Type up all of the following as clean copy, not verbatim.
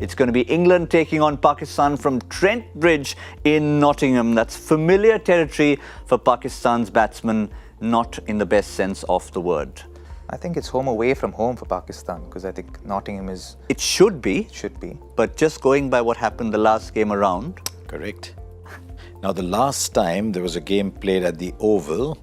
It's going to be England taking on Pakistan from Trent Bridge in Nottingham. That's familiar territory for Pakistan's batsmen, not in the best sense of the word. I think it's home away from home for Pakistan, because I think Nottingham is... It should be. Should be. But just going by what happened the last game around. Correct. Now, the last time there was a game played at the Oval,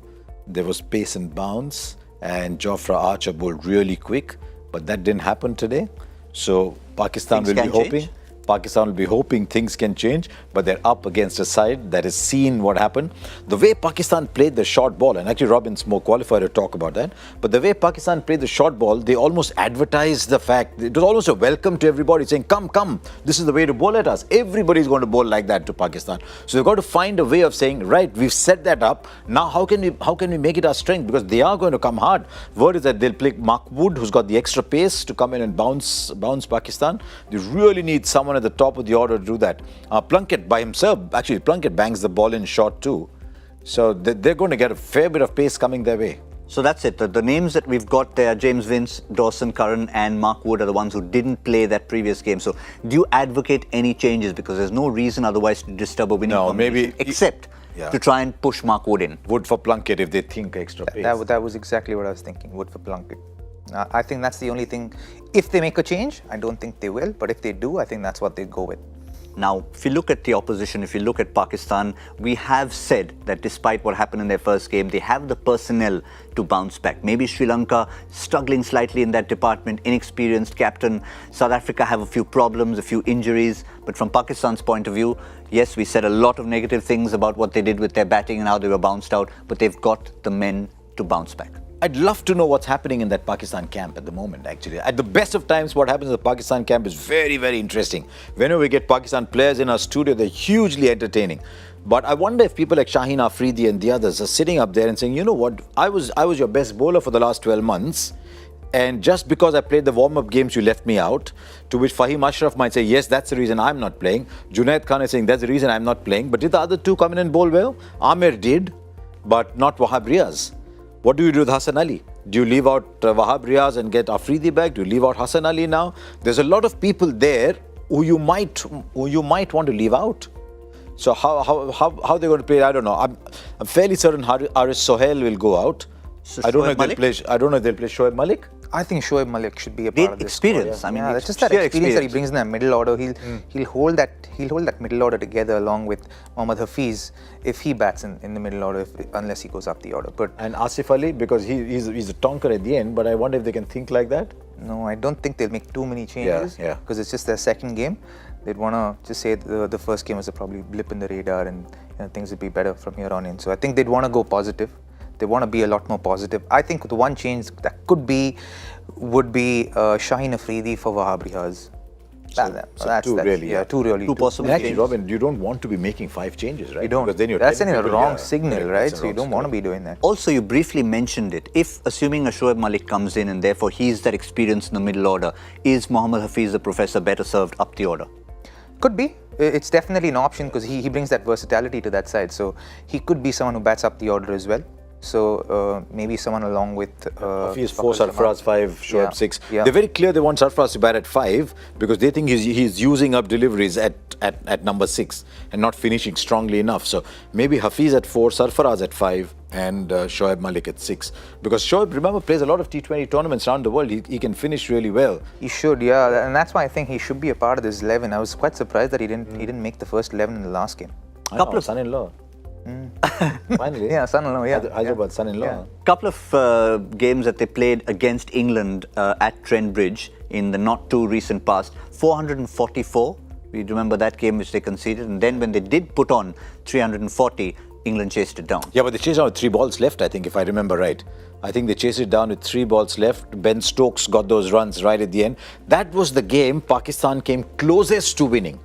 there was pace and bounce, and Jofra Archer bowled really quick, but that didn't happen today. So Pakistan will be hoping. Pakistan will be hoping things can change, but they're up against a side that has seen what happened. The way Pakistan played the short ball, and actually Robin's more qualified to talk about that, but the way Pakistan played the short ball, they almost advertised the fact, it was almost a welcome to everybody saying, come, this is the way to bowl at us. Everybody's going to bowl like that to Pakistan. So they've got to find a way of saying, right, we've set that up, now how can we make it our strength? Because they are going to come hard. Word is that they'll play Mark Wood, who's got the extra pace to come in and bounce Pakistan. They really need someone at the top of the order to do that. Plunkett by himself, actually Plunkett bangs the ball in short too. So they're going to get a fair bit of pace coming their way. So that's it. The names that we've got there, James Vince, Dawson Curran and Mark Wood, are the ones who didn't play that previous game. So do you advocate any changes? Because there's no reason otherwise to disturb a winning combination, except to try and push Mark Wood in. Wood for Plunkett if they think extra pace. That was exactly what I was thinking, Wood for Plunkett. I think that's the only thing. If they make a change, I don't think they will, but if they do, I think that's what they go with. Now, if you look at the opposition, if you look at Pakistan, we have said that despite what happened in their first game, they have the personnel to bounce back. Maybe Sri Lanka struggling slightly in that department, inexperienced captain. South Africa have a few problems, a few injuries. But from Pakistan's point of view, yes, we said a lot of negative things about what they did with their batting and how they were bounced out, but they've got the men to bounce back. I'd love to know what's happening in that Pakistan camp at the moment, actually. At the best of times, what happens in the Pakistan camp is very, very interesting. Whenever we get Pakistan players in our studio, they're hugely entertaining. But I wonder if people like Shaheen Afridi and the others are sitting up there and saying, you know what, I was your best bowler for the last 12 months. And just because I played the warm-up games, you left me out. To which Fahim Ashraf might say, yes, that's the reason I'm not playing. Junaid Khan is saying, that's the reason I'm not playing. But did the other two come in and bowl well? Amir did, but not Wahab Riaz. What do you do with Hassan Ali? Do you leave out Wahab Riaz and get Afridi back? Do you leave out Hassan Ali now? There's a lot of people there who you might want to leave out. So how they're going to play, I don't know. I'm fairly certain Haris Sohail will go out. So I don't know if they'll play Shoaib Malik. I think Shoaib Malik should be a part of this experience. squad, I mean, it's just that experience that he brings in that middle order. He'll hold that middle order together along with Mohammad Hafiz if he bats in the middle order, unless he goes up the order. And Asif Ali, because he's a tonker at the end. But I wonder if they can think like that. No, I don't think they'll make too many changes. Because it's just their second game. They'd want to just say the first game was a probably blip in the radar, and things would be better from here on in. So I think they'd want to go positive. They want to be a lot more positive. I think the one change that would be Shaheen Afridi for Wahab Riaz. Two possible actually, Robin, you don't want to be making 5 changes, right? You don't. Because then that's sending a wrong signal, right? So you don't want to be doing that. Also, you briefly mentioned it. If, assuming a Shoaib Malik comes in and therefore he's that experience in the middle order, is Mohammad Hafiz, the professor, better served up the order? Could be. It's definitely an option because he brings that versatility to that side. So he could be someone who bats up the order as well. So maybe someone along with Hafiz 4, Sarfaraz 5, Shoaib 6. They're very clear they want Sarfaraz to bat at 5 because they think he's using up deliveries at number 6 and not finishing strongly enough. So maybe Hafiz at 4, Sarfaraz at 5 and Shoaib Malik at 6. Because Shoaib, remember, plays a lot of T20 tournaments around the world. He can finish really well. He should, yeah. And that's why I think he should be a part of this 11. I was quite surprised that he didn't make the first 11 in the last game. Couple of son-in-law. Finally. Son-in-law, Hyderabad son-in-law. Couple of games that they played against England at Trent Bridge in the not too recent past. 444. We remember that game which they conceded. And then when they did put on 340, England chased it down. Yeah, but they chased it down with 3 balls left, I think, if I remember right. I think they chased it down with 3 balls left. Ben Stokes got those runs right at the end. That was the game Pakistan came closest to winning.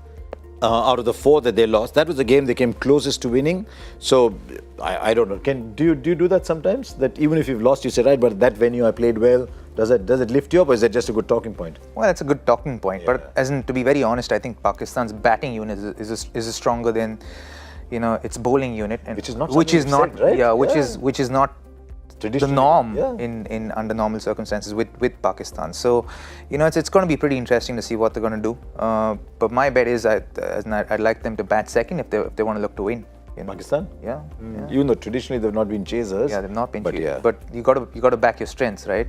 Out of the 4 that they lost, that was the game they came closest to winning. So I don't know. Do you do that sometimes? That even if you've lost, you say, right, but that venue I played well. Does it lift you up, or is that just a good talking point? Well, it's a good talking point. Yeah. But to be very honest, I think Pakistan's batting unit is stronger than its bowling unit, and which is not right? which is not the norm in under normal circumstances with Pakistan. So, it's going to be pretty interesting to see what they're going to do. But my bet is I'd like them to bat second if they want to look to win. Pakistan? Yeah. Even though traditionally they've not been chasers. Yeah, they've not been chasers. Yeah. But you got to back your strengths, right?